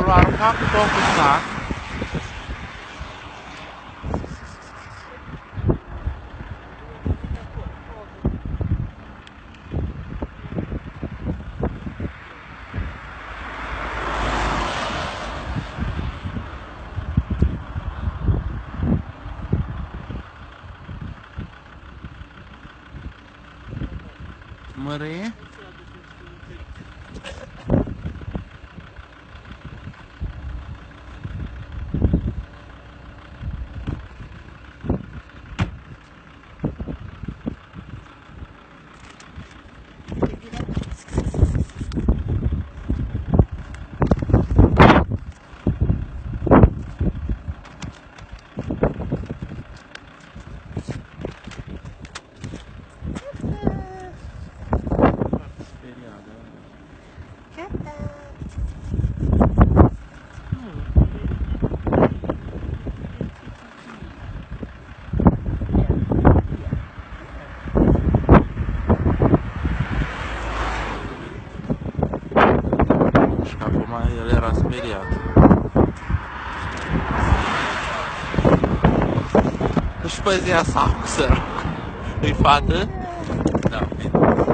l-a aruncat cu tot cu sac. Mărie? Și acum el era speriat. Își păzea sacul, sărac. Îi fată? Da, bine.